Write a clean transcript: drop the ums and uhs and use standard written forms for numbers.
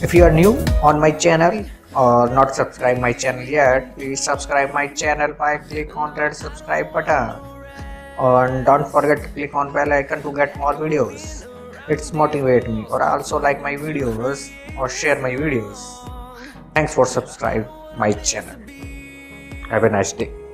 If you are new on my channel or not subscribe my channel yet, please subscribe my channel by click on that subscribe button, and don't forget to click on bell icon to get more videos. It's motivate me, or also like my videos or share my videos. Thanks for subscribe my channel. Have a nice day.